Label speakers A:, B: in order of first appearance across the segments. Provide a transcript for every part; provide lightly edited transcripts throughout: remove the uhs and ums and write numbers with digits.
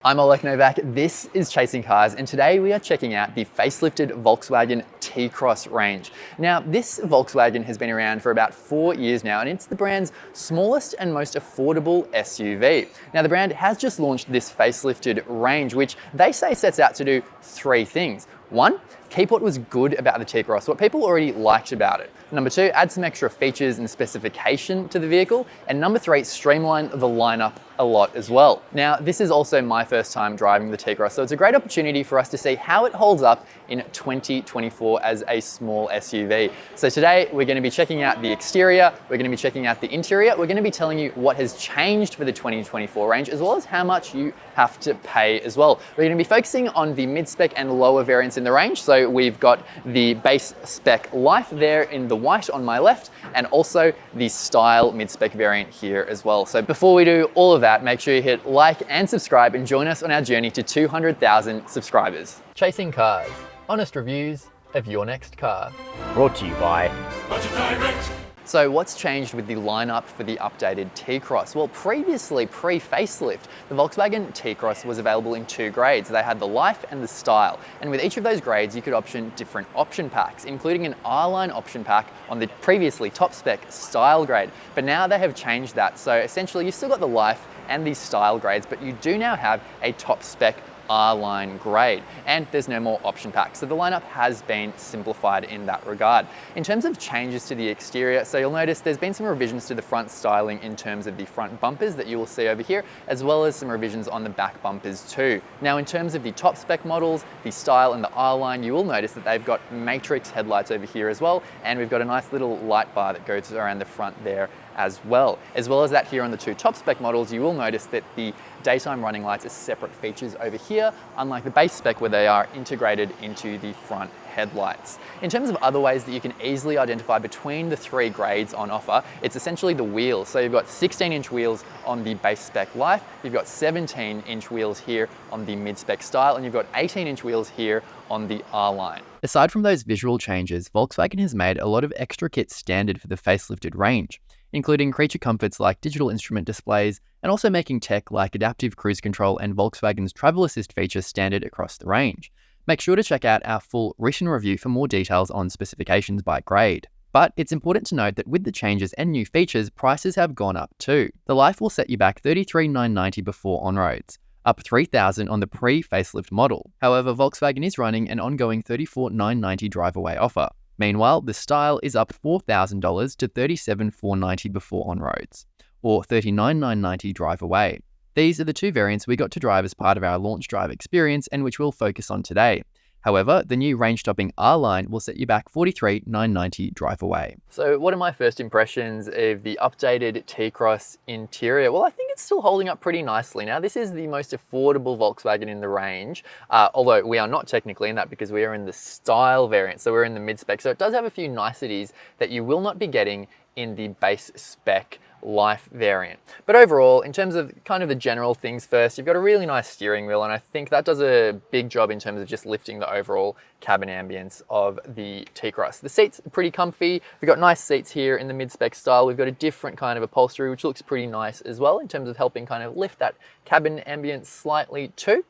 A: I'm Olek Novak, this is Chasing Cars, and today we are checking out the facelifted Volkswagen T-Cross range. Now, this Volkswagen has been around for about 4 years now, and it's the brand's smallest and most affordable SUV. Now, the brand has just launched this facelifted range, which they say sets out to do 3 things. 1, keep what was good about the T-Cross, what people already liked about it. Number 2, add some extra features and specification to the vehicle. And number 3, streamline the lineup a lot as well. Now, this is also my first time driving the T-Cross, so it's a great opportunity for us to see how it holds up in 2024 as a small SUV. So today we're going to be checking out the exterior, we're going to be checking out the interior, we're going to be telling you what has changed for the 2024 range, as well as how much you have to pay as well. We're going to be focusing on the mid-spec and lower variants in the range. So we've got the base spec Life there in the white on my left, and also the style mid-spec variant here as well. So before we do all of that, make sure you hit like and subscribe and join us on our journey to 200,000 subscribers. Chasing Cars, honest reviews of your next car.
B: Brought to you by
C: Budget Direct.
A: So what's changed with the lineup for the updated T-Cross? Well, previously, pre-facelift, the Volkswagen T-Cross was available in 2 grades. They had the Life and the Style. And with each of those grades, you could option different option packs, including an R-Line option pack on the previously top spec Style grade. But now they have changed that. So essentially, you've still got the Life and the Style grades, but you do now have a top spec R-Line grade, and there's no more option packs. So the lineup has been simplified in that regard. In terms of changes to the exterior, so you'll notice there's been some revisions to the front styling in terms of the front bumpers that you will see over here, as well as some revisions on the back bumpers too. Now, in terms of the top spec models, the Style and the R-Line, you will notice that they've got matrix headlights over here as well, and we've got a nice little light bar that goes around the front there as well. As well as that, here on the 2 top spec models, you will notice that the daytime running lights are separate features over here, unlike the base spec where they are integrated into the front headlights. In terms of other ways that you can easily identify between the 3 grades on offer, it's essentially the wheels. So you've got 16-inch wheels on the base spec Life, you've got 17-inch wheels here on the mid-spec Style, and you've got 18-inch wheels here on the R-Line. Aside from those visual changes, Volkswagen has made a lot of extra kits standard for the facelifted range, including creature comforts like digital instrument displays, and also making tech like adaptive cruise control and Volkswagen's travel assist feature standard across the range. Make sure to check out our full written review for more details on specifications by grade. But it's important to note that with the changes and new features, prices have gone up too. The Life will set you back $33,990 before on-roads, up $3,000 on the pre-facelift model. However, Volkswagen is running an ongoing $34,990 drive-away offer. Meanwhile, the Style is up $4,000 to $37,490 before on-roads, or $39,990 drive away. These are the 2 variants we got to drive as part of our launch drive experience and which we'll focus on today. However, the new range-topping R-Line will set you back $43,990 drive away. So what are my first impressions of the updated T-Cross interior? Well, I think it's still holding up pretty nicely. Now, this is the most affordable Volkswagen in the range, although we are not technically in that because we are in the Style variant, so we're in the mid-spec. So it does have a few niceties that you will not be getting in the base spec Life variant. But overall, in terms of kind of the general things first, you've got a really nice steering wheel, and I think that does a big job in terms of just lifting the overall cabin ambience of the T-Cross. The seats are pretty comfy. We've got nice seats here in the mid-spec Style. We've got a different kind of upholstery, which looks pretty nice as well in terms of helping kind of lift that cabin ambience slightly too.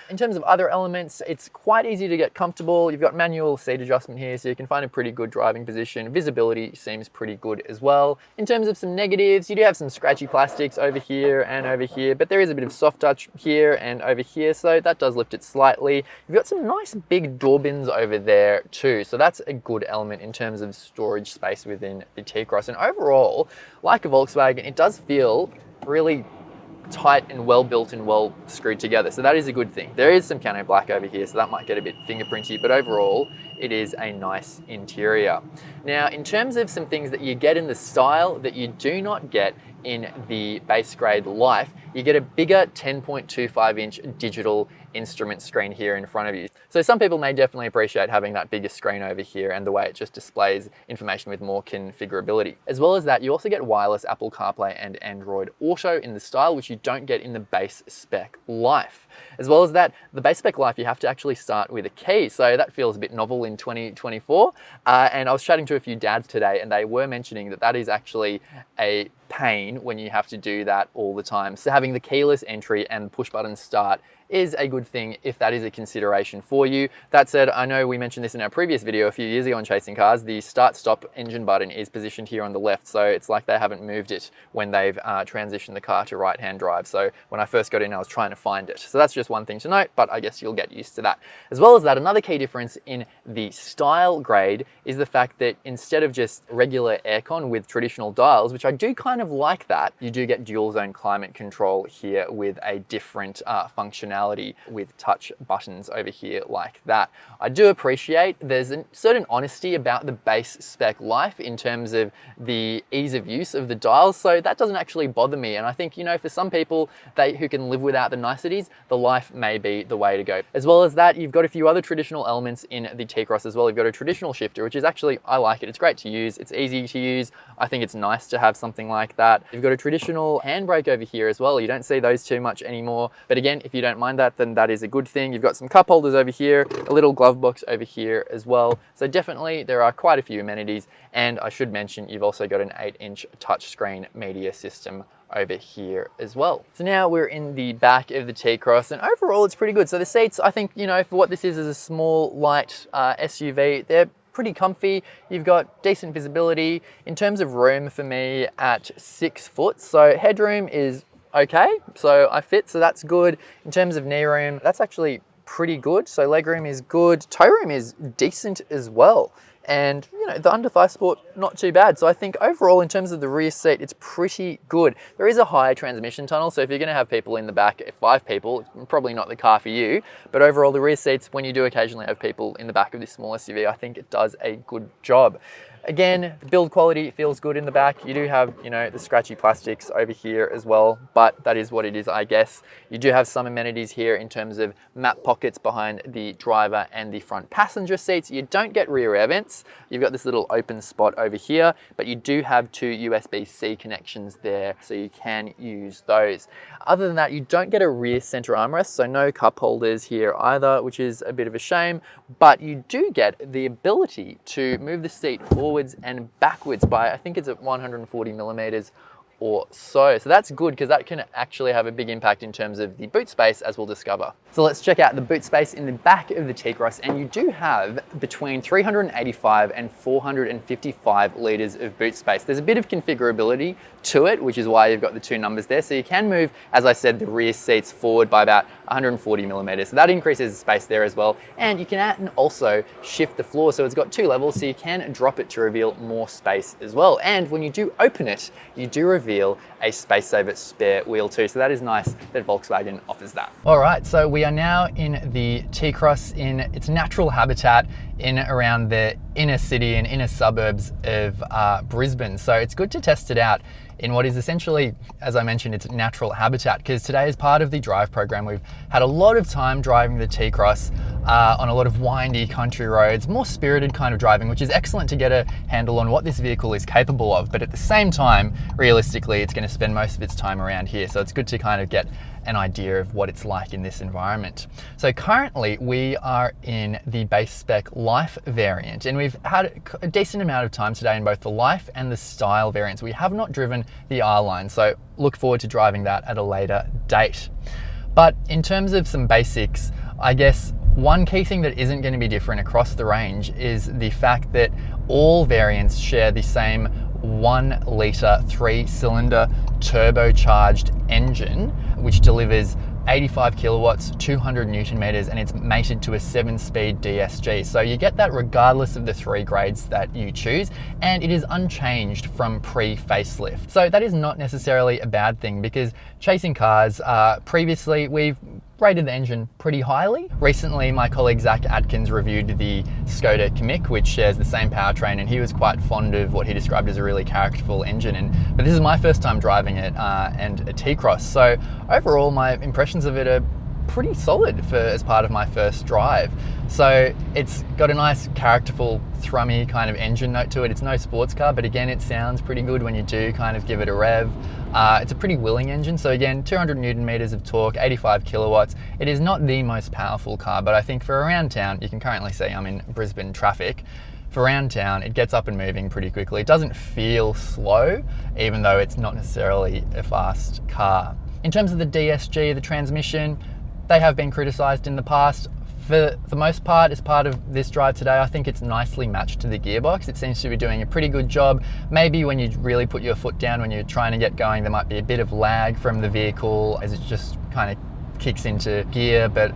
A: In terms of other elements, it's quite easy to get comfortable. You've got manual seat adjustment here, so you can find a pretty good driving position. Visibility seems pretty good as well. In terms of some negatives, you do have some scratchy plastics over here and over here, but there is a bit of soft touch here and over here, so that does lift it slightly. You've got some nice big door bins over there too, so that's a good element in terms of storage space within the T-Cross. And overall, like a Volkswagen, it does feel really tight and well built and well screwed together, so that is a good thing. There is some camo black over here, so that might get a bit fingerprinty, but overall it is a nice interior. Now, in terms of some things that you get in the Style that you do not get in the base grade Life, you get a bigger 10.25-inch digital instrument screen here in front of you. So some people may definitely appreciate having that bigger screen over here and the way it just displays information with more configurability. As well as that, you also get wireless Apple CarPlay and Android Auto in the Style, which you don't get in the base spec Life. As well as that, the base spec Life, you have to actually start with a key. So that feels a bit novel in 2024. And I was chatting to a few dads today, and they were mentioning that that is actually a pain when you have to do that all the time. So having the keyless entry and push button start is a good thing if that is a consideration for you. That said, I know we mentioned this in our previous video a few years ago on Chasing Cars. The start stop engine button is positioned here on the left, so it's like they haven't moved it when they've transitioned the car to right-hand drive. So when I first got in, I was trying to find it. So that's just one thing to note, but I guess you'll get used to that. As well as that, another key difference in the style grade is the fact that instead of just regular aircon with traditional dials, which I do kind of like that, you do get dual zone climate control here with a different functionality with touch buttons over here like that. I do appreciate there's a certain honesty about the base spec life in terms of the ease of use of the dials, so that doesn't actually bother me. And I think, you know, for some people who can live without the niceties, the life may be the way to go. As well as that, you've got a few other traditional elements in the T-Cross as well. You've got a traditional shifter, which is actually, I like it. It's great to use. It's easy to use. I think it's nice to have something like that. You've got a traditional handbrake over here as well. You don't see those too much anymore. But again, if you don't mind that, then that is a good thing. You've got some cup holders over here, a little glove box over here as well. So definitely there are quite a few amenities. And I should mention, you've also got an 8-inch touchscreen media system over here as well. So now we're in the back of the T-Cross, and overall it's pretty good. So the seats, I think, you know, for what this is a small, light SUV, they're pretty comfy. You've got decent visibility. In terms of room for me at 6 foot, so headroom is okay, so I fit, so that's good. In terms of knee room, that's actually pretty good. So legroom is good. Toe room is decent as well. And, you know, the under thigh support, not too bad. So I think overall, in terms of the rear seat, it's pretty good. There is a high transmission tunnel, so if you're going to have people in the back, 5 people, it's probably not the car for you. But overall, the rear seats, when you do occasionally have people in the back of this small SUV, I think it does a good job. Again, the build quality feels good in the back. You do have, you know, the scratchy plastics over here as well, but that is what it is, I guess. You do have some amenities here in terms of map pockets behind the driver and the front passenger seats. You don't get rear air vents. You've got this little open spot over here, but you do have 2 USB-C connections there, so you can use those. Other than that, you don't get a rear center armrest, so no cup holders here either, which is a bit of a shame, but you do get the ability to move the seat forwards and backwards by, I think it's at 140 millimeters or so. So that's good because that can actually have a big impact in terms of the boot space, as we'll discover. So let's check out the boot space in the back of the T-Cross, and you do have between 385 and 455 litres of boot space. There's a bit of configurability to it, which is why you've got the 2 numbers there. So you can move, as I said, the rear seats forward by about 140 millimeters. So that increases the space there as well. And you can also shift the floor. So it's got 2 levels, so you can drop it to reveal more space as well. And when you do open it, you do reveal a space saver spare wheel too. So that is nice that Volkswagen offers that. All right, so we are now in the T-Cross in its natural habitat in around the inner city and inner suburbs of Brisbane. So it's good to test it out in what is essentially, as I mentioned, its natural habitat, because today as part of the drive program, we've had a lot of time driving the T-Cross on a lot of windy country roads, more spirited kind of driving, which is excellent to get a handle on what this vehicle is capable of. But at the same time, realistically, it's going to spend most of its time around here. So it's good to kind of get an idea of what it's like in this environment. So currently we are in the base spec Life variant, and we've had a decent amount of time today in both the Life and the Style variants. We have not driven the R-Line, so look forward to driving that at a later date. But in terms of some basics, I guess one key thing that isn't going to be different across the range is the fact that all variants share the same 1 litre 3-cylinder turbocharged engine, which delivers 85 kilowatts, 200 Newton meters, and it's mated to a 7-speed DSG. So you get that regardless of the 3 grades that you choose, and it is unchanged from pre-facelift. So that is not necessarily a bad thing, because Chasing Cars, previously we've rated the engine pretty highly. Recently, my colleague Zach Atkins reviewed the Skoda Kamiq, which shares the same powertrain, and he was quite fond of what he described as a really characterful engine. But this is my first time driving it and a T-Cross. So overall, my impressions of it are pretty solid as part of my first drive. So it's got a nice characterful thrummy kind of engine note to it. It's no sports car, but again, it sounds pretty good when you do kind of give it a rev. It's a pretty willing engine. So again, 200 Newton meters of torque, 85 kilowatts. It is not the most powerful car, but I think for around town, you can currently see I'm in Brisbane traffic. For around town, it gets up and moving pretty quickly. It doesn't feel slow, even though it's not necessarily a fast car. In terms of the DSG, the transmission, they have been criticised in the past. For the most part, as part of this drive today, I think it's nicely matched to the gearbox. It seems to be doing a pretty good job. Maybe when you really put your foot down, when you're trying to get going, there might be a bit of lag from the vehicle as it just kind of kicks into gear, but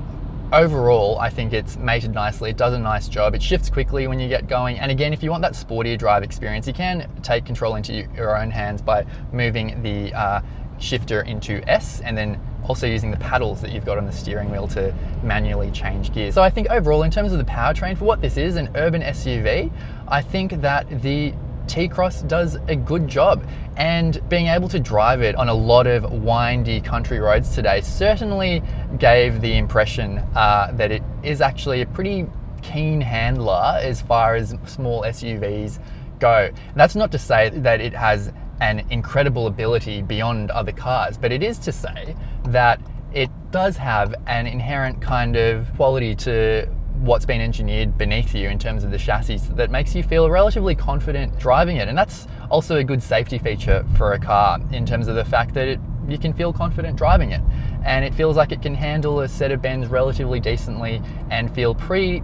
A: overall, I think it's mated nicely. It does a nice job. It shifts quickly when you get going. And again, if you want that sportier drive experience, you can take control into your own hands by moving the shifter into S, and then also using the paddles that you've got on the steering wheel to manually change gears. So I think overall, in terms of the powertrain, for what this is, an urban SUV, I think that the T-Cross does a good job, and being able to drive it on a lot of windy country roads today certainly gave the impression that it is actually a pretty keen handler as far as small SUVs go. That's not to say that it has an incredible ability beyond other cars, but it is to say that it does have an inherent kind of quality to what's been engineered beneath you in terms of the chassis that makes you feel relatively confident driving it. And that's also a good safety feature for a car in terms of the fact that you can feel confident driving it. And it feels like it can handle a set of bends relatively decently and feel pretty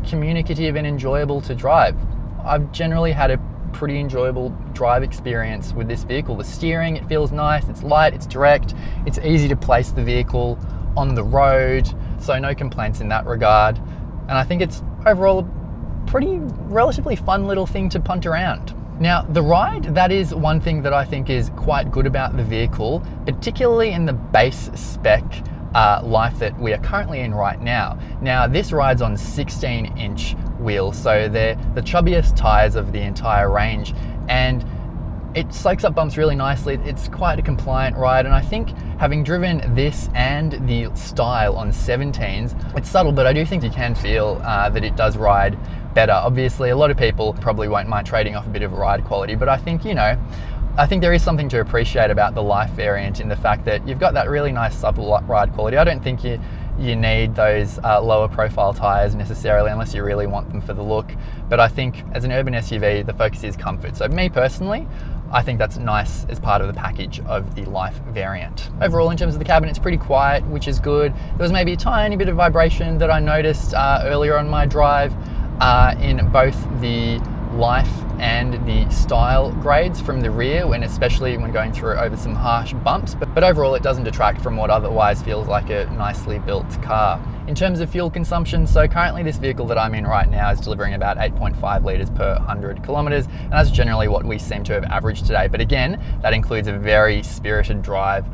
A: communicative and enjoyable to drive. I've generally had a pretty enjoyable drive experience with this vehicle. The steering, it feels nice, it's light, it's direct, it's easy to place the vehicle on the road, so no complaints in that regard. And I think it's overall a pretty relatively fun little thing to punt around. Now, the ride, that is one thing that I think is quite good about the vehicle, particularly in the base spec life that we are currently in right now. Now, this rides on 16-inch wheels, so they're the chubbiest tires of the entire range, and it soaks up bumps really nicely. It's quite a compliant ride, and I think having driven this and the Style on 17s, it's subtle, but I do think you can feel that it does ride better. Obviously, a lot of people probably won't mind trading off a bit of ride quality, but I think, I think there is something to appreciate about the Life variant in the fact that you've got that really nice supple ride quality. I don't think you need those lower profile tires necessarily unless you really want them for the look. But I think as an urban SUV, the focus is comfort. So me personally, I think that's nice as part of the package of the Life variant. Overall, in terms of the cabin, it's pretty quiet, which is good. There was maybe a tiny bit of vibration that I noticed earlier on my drive in both the Life and the Style grades from the rear, especially when going through over some harsh bumps, but overall it doesn't detract from what otherwise feels like a nicely built car. In terms of fuel consumption, so currently this vehicle that I'm in right now is delivering about 8.5 litres per 100 kilometres, and that's generally what we seem to have averaged today. But again, that includes a very spirited drive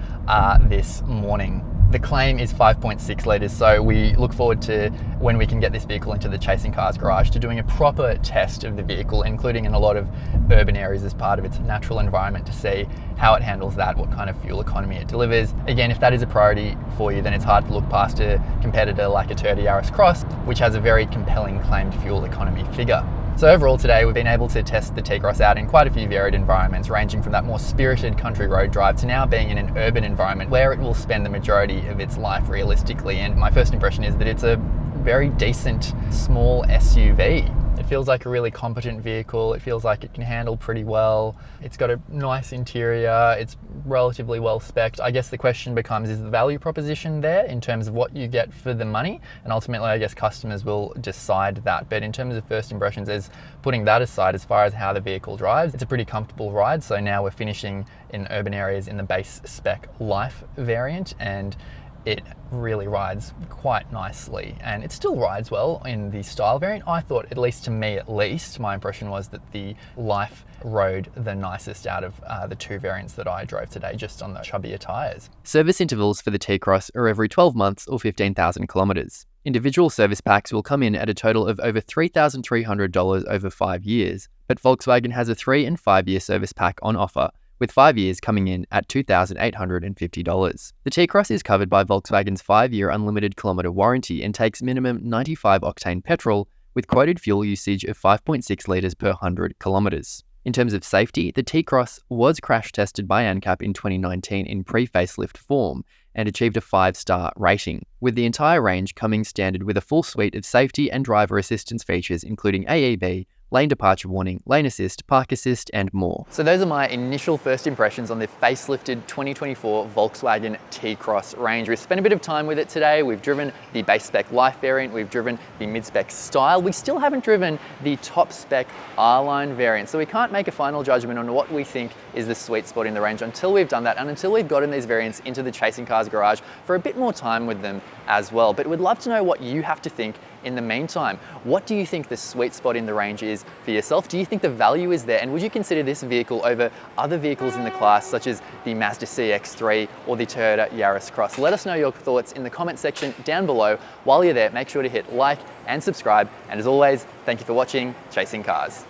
A: this morning. The claim is 5.6 litres, so we look forward to when we can get this vehicle into the Chasing Cars garage to doing a proper test of the vehicle, including in a lot of urban areas as part of its natural environment, to see how it handles that, what kind of fuel economy it delivers. Again, if that is a priority for you, then it's hard to look past a competitor like a Toyota Yaris Cross, which has a very compelling claimed fuel economy figure. So overall today, we've been able to test the T-Cross out in quite a few varied environments, ranging from that more spirited country road drive to now being in an urban environment where it will spend the majority of its life realistically. And my first impression is that it's a very decent small SUV. It feels like a really competent vehicle. It feels like it can handle pretty well. It's got a nice interior. It's relatively well spec'd. I guess the question becomes, is the value proposition there in terms of what you get for the money? And ultimately, I guess customers will decide that. But in terms of first impressions, as putting that aside, as far as how the vehicle drives, it's a pretty comfortable ride. So now we're finishing in urban areas in the base spec Life variant, and it really rides quite nicely, and it still rides well in the Style variant. I thought, at least to me my impression was that the Life rode the nicest out of the two variants that I drove today, just on the chubbier tyres.
B: Service intervals for the T-Cross are every 12 months or 15,000 kilometres. Individual service packs will come in at a total of over $3,300 over 5 years, but Volkswagen has a 3 and 5 year service pack on offer, with 5 years coming in at $2,850. The T-Cross is covered by Volkswagen's 5-year unlimited kilometre warranty and takes minimum 95 octane petrol, with quoted fuel usage of 5.6 litres per 100 kilometres. In terms of safety, the T-Cross was crash tested by ANCAP in 2019 in pre-facelift form, and achieved a 5-star rating, with the entire range coming standard with a full suite of safety and driver assistance features including AEB, lane departure warning, lane assist, park assist, and more.
A: So those are my initial first impressions on the facelifted 2024 Volkswagen T-Cross range. We've spent a bit of time with it today. We've driven the base spec Life variant, we've driven the mid-spec Style. We still haven't driven the top spec R-Line variant, so we can't make a final judgment on what we think is the sweet spot in the range until we've done that and until we've gotten these variants into the Chasing Cars garage for a bit more time with them as well. But we'd love to know what you have to think in the meantime. What do you think the sweet spot in the range is for yourself? Do you think the value is there? And would you consider this vehicle over other vehicles in the class, such as the Mazda CX-3 or the Toyota Yaris Cross? Let us know your thoughts in the comment section down below. While you're there, make sure to hit like and subscribe. And as always, thank you for watching Chasing Cars.